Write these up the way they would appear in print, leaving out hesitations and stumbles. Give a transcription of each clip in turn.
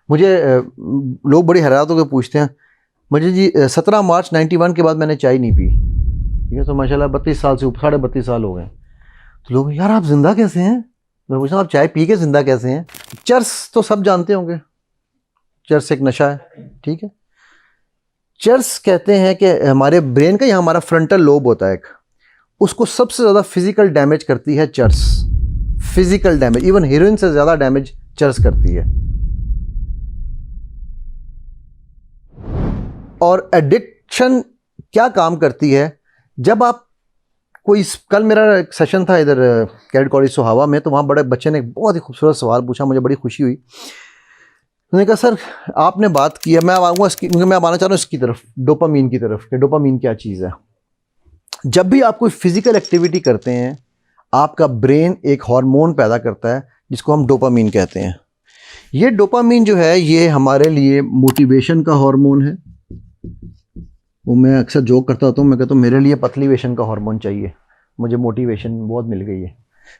मुझे लोग बड़ी हैरान होकर पूछते हैं मुझे जी 17 मार्च 91 के बाद मैंने चाय नहीं पी। ठीक है, तो माशाल्लाह 32 साल से ऊपर 32.5 साल हो गए। तो लोग यार आप जिंदा कैसे हैं? मैं पूछता हूँ आप चाय पी के जिंदा कैसे हैं? चर्स तो सब जानते होंगे, चर्स एक नशा है। ठीक है, चर्स कहते हैं कि हमारे ब्रेन का, यहाँ हमारा फ्रंटल लोब होता है एक, उसको सबसे ज़्यादा फिजिकल डैमेज करती है cheers. Physical damage, even heroine से ज़्यादा डैमेज चर्स करती है। और एडिक्शन क्या काम करती है? जब आप कोई, कल मेरा एक सेशन था इधर कैडेट कॉलेज सोहावा में, तो वहाँ बड़े बच्चे ने एक बहुत ही खूबसूरत सवाल पूछा, मुझे बड़ी खुशी हुई। उन्होंने कहा सर आपने बात की है, मैं आऊँगा इसकी, मैं अब आना चाह रहा हूँ इसकी तरफ, डोपामीन की तरफ, कि डोपामीन क्या चीज़ है। जब भी आप कोई फिजिकल एक्टिविटी करते हैं, आपका ब्रेन एक हार्मोन पैदा करता है जिसको हम डोपामीन कहते हैं। ये डोपामीन जो है ये हमारे लिए मोटिवेशन का हार्मोन है। वो मैं अक्सर जोक करता होता हूँ, मैं कहता हूँ मेरे लिए पतलीवेशन का हार्मोन चाहिए, मुझे मोटिवेशन बहुत मिल गई है।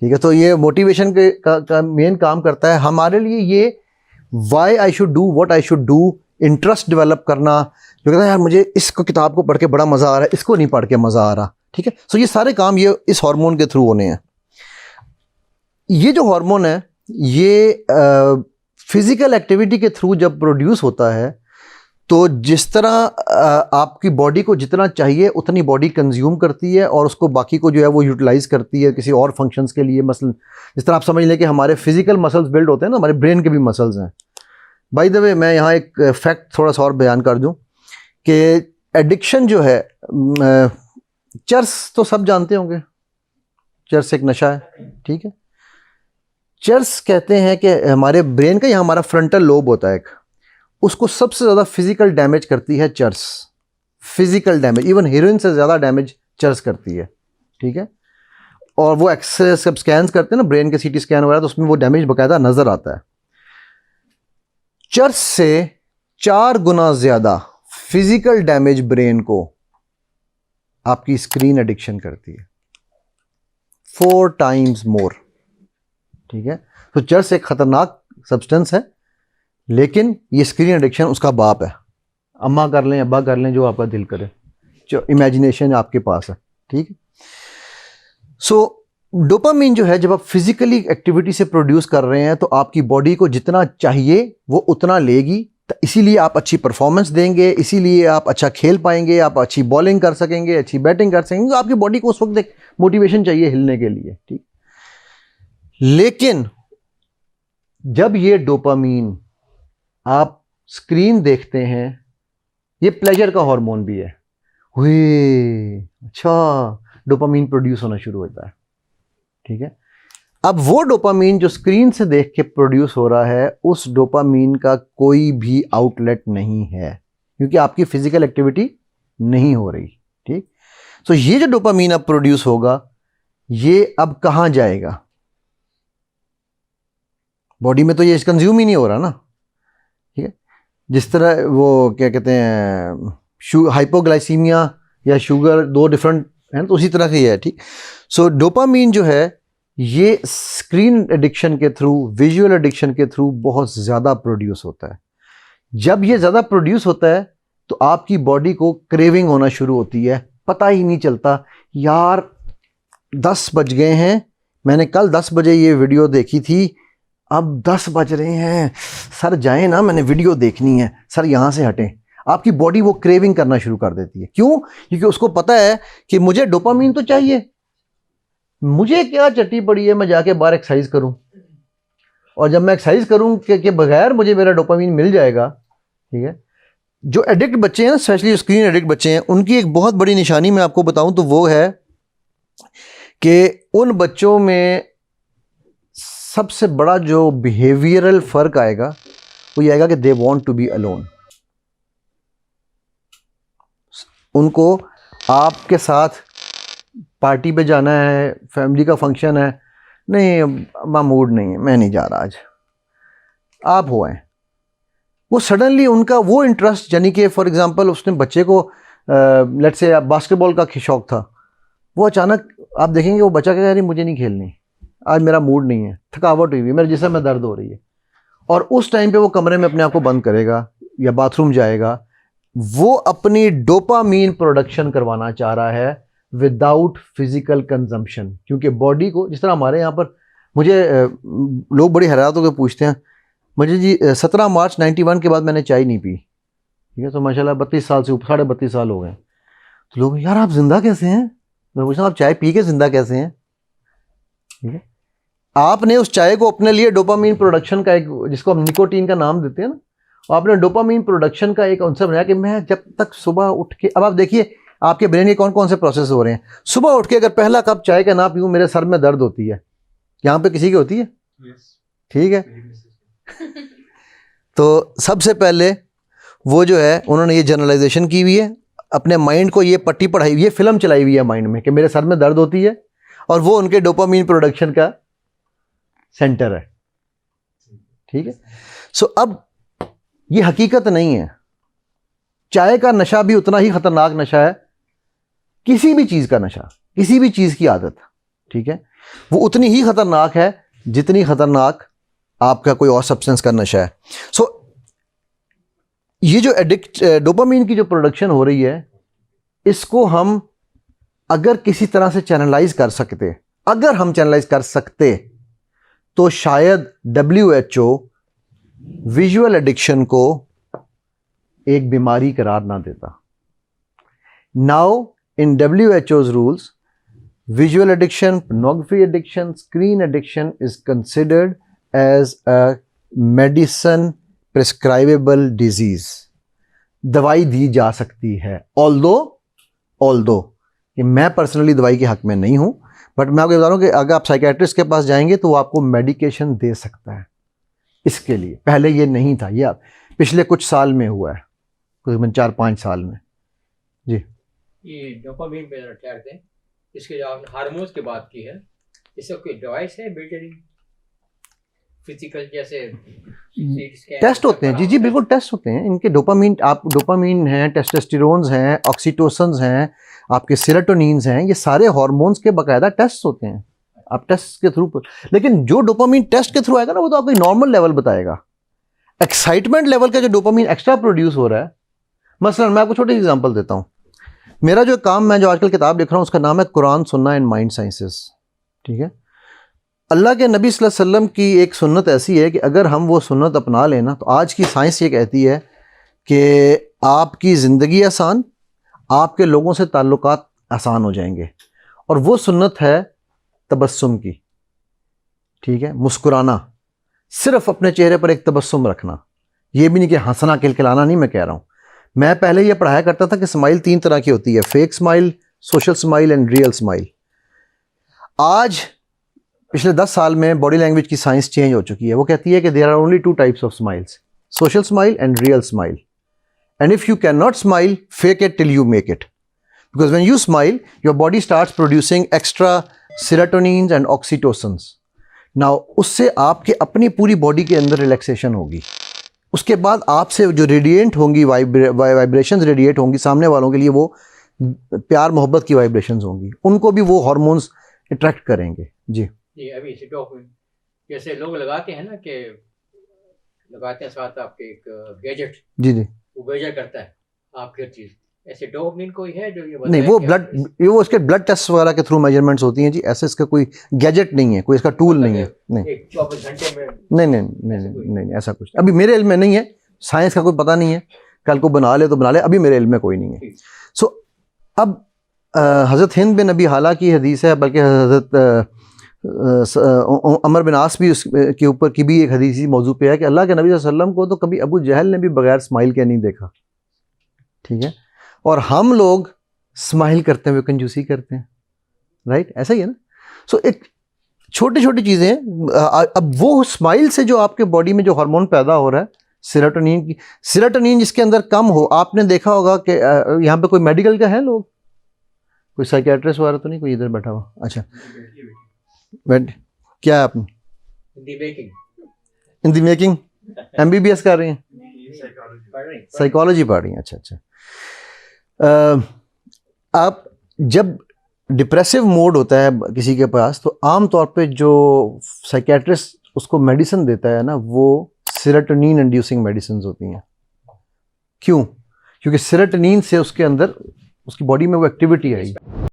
ठीक है, तो ये मोटिवेशन का मेन काम करता है हमारे लिए। ये why I should do what I should do, interest develop करना, जो कहता है यार मुझे इसको किताब को पढ़ के बड़ा मज़ा आ रहा है, इसको नहीं पढ़ के मज़ा आ रहा। ठीक है, सो ये सारे काम ये इस हार्मोन के थ्रू होने हैं। ये जो हार्मोन है ये फिजिकल एक्टिविटी के थ्रू जब प्रोड्यूस होता है, तो जिस तरह आपकी बॉडी को जितना चाहिए उतनी बॉडी कंज्यूम करती है और उसको बाकी को जो है वो यूटिलाइज करती है किसी और फंक्शंस के लिए। मसल, जिस तरह आप समझ लें कि हमारे फिजिकल मसल्स बिल्ड होते हैं ना, हमारे ब्रेन के भी मसल्स हैं। बाय द वे मैं यहाँ एक फैक्ट थोड़ा सा और बयान कर दूँ कि एडिक्शन जो है, चर्स तो सब जानते होंगे, चर्स एक नशा है। ठीक है, चर्स कहते हैं कि हमारे ब्रेन का, यहाँ हमारा फ्रंटल लोब होता है एक, उसको सबसे ज़्यादा फिजिकल डैमेज करती है cheers. Physical damage, even heroine से ज़्यादा डैमेज चर्स करती है। ठीक है, और वो एक्सरे सब स्कैन करते हैं ना ब्रेन के, सीटी स्कैन वगैरह, तो उसमें वो डैमेज बाकायदा नज़र आता है। चर्स से 4 गुना ज़्यादा फिजिकल डैमेज ब्रेन को आपकी स्क्रीन एडिक्शन करती है, 4 टाइम्स मोर। ठीक है, तो चर्स एक खतरनाक सब्सटेंस है, लेकिन ये स्क्रीन एडिक्शन उसका बाप है। अम्मा कर लें, अब्बा कर लें, जो आपका दिल करे, जो इमेजिनेशन आपके पास है। ठीक है, सो डोपामीन जो है जब आप फिजिकली एक्टिविटी से प्रोड्यूस कर रहे हैं तो आपकी बॉडी को जितना चाहिए वो उतना लेगी, तो इसीलिए आप अच्छी परफॉर्मेंस देंगे, इसीलिए आप अच्छा खेल पाएंगे, आप अच्छी बॉलिंग कर सकेंगे, अच्छी बैटिंग कर सकेंगे। तो आपकी बॉडी को उस वक्त एक मोटिवेशन चाहिए हिलने के लिए। ठीक, लेकिन जब ये डोपामीन आप स्क्रीन देखते हैं, ये प्लेजर का हार्मोन भी है, हुए अच्छा डोपामीन प्रोड्यूस होना शुरू होता है। ठीक है, अब वो डोपामीन जो स्क्रीन से देख के प्रोड्यूस हो रहा है, उस डोपामीन का कोई भी आउटलेट नहीं है, क्योंकि आपकी फिजिकल एक्टिविटी नहीं हो रही। ठीक, सो ये जो डोपामीन अब प्रोड्यूस होगा, ये अब कहाँ जाएगा? बॉडी में तो ये कंज्यूम ही नहीं हो रहा ना। ठीक है, जिस तरह वो क्या कहते हैं हाइपोग्लाइसीमिया या शुगर, 2 डिफरेंट है, तो उसी तरह से ये है। ठीक, सो डोपामीन जो है ये स्क्रीन एडिक्शन के थ्रू, विजुअल एडिक्शन के थ्रू बहुत ज़्यादा प्रोड्यूस होता है। जब ये ज़्यादा प्रोड्यूस होता है तो आपकी बॉडी को क्रेविंग होना शुरू होती है, पता ही नहीं चलता यार 10 बज गए हैं, मैंने कल 10 बजे ये वीडियो देखी थी, अब 10 बज रहे हैं, सर जाएं ना, मैंने वीडियो देखनी है, सर यहाँ से हटें। आपकी बॉडी वो क्रेविंग करना शुरू कर देती है। क्यों? क्योंकि उसको पता है कि मुझे डोपामीन तो चाहिए, मुझे क्या चट्टी पड़ी है मैं जाके बाहर एक्सरसाइज करूं, और जब मैं एक्सरसाइज करूं के बगैर मुझे मेरा डोपामीन मिल जाएगा। ठीक है, जो एडिक्ट बच्चे हैं, स्पेशली स्क्रीन एडिक्ट बच्चे हैं, उनकी एक बहुत बड़ी निशानी मैं आपको बताऊं तो वो है कि उन बच्चों में सबसे बड़ा जो बिहेवियरल फर्क आएगा वो ये आएगा कि they want to be alone. उनको आपके साथ पार्टी पे जाना है, फैमिली का फंक्शन है, नहीं मां मूड नहीं है, मैं नहीं जा रहा आज, आप हो आए, वो सडनली उनका वो इंटरेस्ट, यानी कि फॉर एग्जांपल उसने बच्चे को लेट्स से बास्केटबॉल का शौक था, वो अचानक आप देखेंगे वो बच्चा कह रही मुझे नहीं खेलनी, आज मेरा मूड नहीं है, थकावट हुई हुई, मेरे जिस्म में दर्द हो रही है, और उस टाइम पे वो कमरे में अपने आप को बंद करेगा या बाथरूम जाएगा, वो अपनी डोपामीन प्रोडक्शन करवाना चाह रहा है विदाउट फिजिकल कंजम्पशन। क्योंकि बॉडी को, जिस तरह हमारे यहाँ पर, मुझे लोग बड़ी हैरान होकर पूछते हैं मुझे जी 17 मार्च 91 के बाद मैंने चाय नहीं पी, ठीक है, तो माशाल्लाह 32 साल से ऊपर 32.5 साल हो गए। तो लोग, यार आप जिंदा कैसे हैं? मैं पूछता हूँ आप चाय पी के जिंदा कैसे हैं? ठीक है, आपने उस चाय को अपने लिए डोपामीन प्रोडक्शन का एक, जिसको हम निकोटीन का नाम देते हैं ना, आपने डोपामीन प्रोडक्शन का एक आंसर बनाया कि मैं जब तक सुबह उठ के, अब आप देखिए आपके ब्रेन के कौन कौन से प्रोसेस हो रहे हैं। सुबह उठ के अगर पहला कप चाय का ना पीऊँ, मेरे सर में दर्द होती है। यहाँ पे किसी की होती है? ठीक है, तो सबसे पहले वो जो है उन्होंने ये जनरलाइजेशन की हुई है, अपने माइंड को ये पट्टी पढ़ाई हुई है, फिल्म चलाई हुई है माइंड में कि मेरे सर में दर्द होती है, और वो उनके डोपामीन प्रोडक्शन का सेंटर है। ठीक है, सो अब ये हकीकत नहीं है। चाय का नशा भी उतना ही खतरनाक नशा है, किसी भी चीज का नशा, किसी भी चीज की आदत, ठीक है, वो उतनी ही खतरनाक है जितनी खतरनाक आपका कोई और सब्सटेंस का नशा है। सो ये जो डोपामीन की जो प्रोडक्शन हो रही है, इसको हम अगर किसी तरह से चैनलाइज कर सकते, अगर हम चैनलाइज कर सकते, तो शायद WHO विजुअल एडिक्शन को एक बीमारी करार ना देता। Now in WHO's rules, visual addiction, pornography addiction, screen addiction is considered as a medicine prescribable disease. दवाई दी जा सकती है, although कि मैं पर्सनली दवाई के हक में नहीं हूं, बट मैं आपको बता रहा हूं कि अगर आप साइकेट्रिस्ट के पास जाएंगे तो वो आपको मेडिकेशन दे सकता है इसके लिए। पहले ये नहीं था, ये पिछले कुछ साल में हुआ है, तकरीबन 4-5 साल में। जी, ये डोपामीन पे ठहरते हैं, इसके जो आपने हार्मोन्स की बात की है, इससे कोई डिवाइस है बिल्ट इन फिजिकल, जैसे टेस्ट होते हैं? जी बिल्कुल टेस्ट होते हैं इनके। डोपामीन हैं, टेस्टोस्टेरोन्स हैं, ऑक्सीटोसिन्स हैं, आपके सेरोटोनिन्स हैं, ये सारे हार्मोन्स के बाकायदा टेस्ट होते हैं। आप टेस्ट के थ्रू, लेकिन जो डोपामीन टेस्ट के थ्रू आएगा ना, वो तो आपको नॉर्मल लेवल बताएगा। एक्साइटमेंट लेवल का जो डोपामीन एक्स्ट्रा प्रोड्यूस हो रहा है, मसलन मैं आपको छोटी सी एग्जांपल देता हूँ। मेरा जो काम, मैं जो आजकल किताब लिख रहा हूँ, उसका नाम है कुरान, सुन्ना एंड माइंड साइंसेस। ठीक है, अल्लाह के नबी सल्लल्लाहु अलैहि वसल्लम की एक सुन्नत ऐसी है कि अगर हम वो सुन्नत अपना लेना, तो आज की साइंस ये कहती है कि आपकी ज़िंदगी आसान, आपके लोगों से ताल्लुकात आसान हो जाएंगे। और वो सुन्नत है तबस्सुम की। ठीक है, मुस्कुराना, सिर्फ अपने चेहरे पर एक तबस्सुम रखना। ये भी नहीं कि हंसना खिलखिलाना नहीं मैं कह रहा हूँ। मैं पहले ये पढ़ाया करता था कि स्माइल 3 तरह की होती है, fake smile, social smile and real smile. आज पिछले 10 साल में बॉडी लैंग्वेज की साइंस चेंज हो चुकी है। वो कहती है कि there are only 2 types of smiles, social smile and real smile. And if you can not smile, fake it till you make it, because when you smile your body starts producing extra serotonins and oxytocins. Now उससे आपके अपनी पूरी body के अंदर relaxation होगी। उसके बाद आपसे जो रेडिएंट होंगी, वाइब्रेशंस रेडिएट होंगी, सामने वालों के लिए वो प्यार मोहब्बत की वाइब्रेशंस होंगी, उनको भी वो हार्मोन्स अट्रैक्ट करेंगे। जी जी, अभी इसे डोपामीन जैसे लोग लगाते हैं ना, कि लगाते हैं साथ आपके एक गैजेट, जी जी, वो मेजर करता है आपकी हर चीज़। ऐसे डोपामीन कोई है जो ये नहीं, वो ब्लड, वो उसके ब्लड टेस्ट वगैरह के थ्रू मेजरमेंट्स होती हैं जी। ऐसे इसका कोई गैजेट नहीं है, कोई इसका टूल नहीं है। नहीं, 24 घंटे में नहीं, ऐसा कुछ अभी मेरे इल्म में नहीं है। साइंस का कोई पता नहीं है, कल को बना ले तो बना ले, अभी मेरे इल्म में कोई नहीं है। सो अब हज़रत हिंद बिन अबी हाला की हदीस है, बल्कि हज़रत अमर बिन आस भी उसके ऊपर की भी एक हदीसी मौजू पे है कि अल्लाह के नबी सल्लल्लाहु अलैहि वसल्लम को तो कभी अबू जहल ने भी बगैर स्माइल के नहीं देखा। ठीक है, और हम लोग स्माइल करते हुए कंजूसी करते हैं, राइट? ऐसा ही है ना। सो एक छोटी छोटी चीज़ें हैं। अब वो स्माइल से जो आपके बॉडी में जो हार्मोन पैदा हो रहा है, सेरोटोनिन जिसके अंदर कम हो, आपने देखा होगा कि यहाँ पे कोई मेडिकल का है लोग, कोई साइकियाट्रिस्ट वगैरह तो नहीं कोई इधर बैठा हुआ? अच्छा, क्या है आपने इन दी मेकिंग MBBS कर रही हैं, साइकोलॉजी पढ़ रही हैं? अच्छा। आप जब डिप्रेसिव मोड होता है किसी के पास, तो आम तौर पे जो साइकियाट्रिस्ट उसको मेडिसिन देता है ना, वो सेरोटोनिन इंड्यूसिंग मेडिसिन होती हैं। क्यों? क्योंकि सेरोटोनिन से उसके अंदर उसकी बॉडी में वो एक्टिविटी आएगी।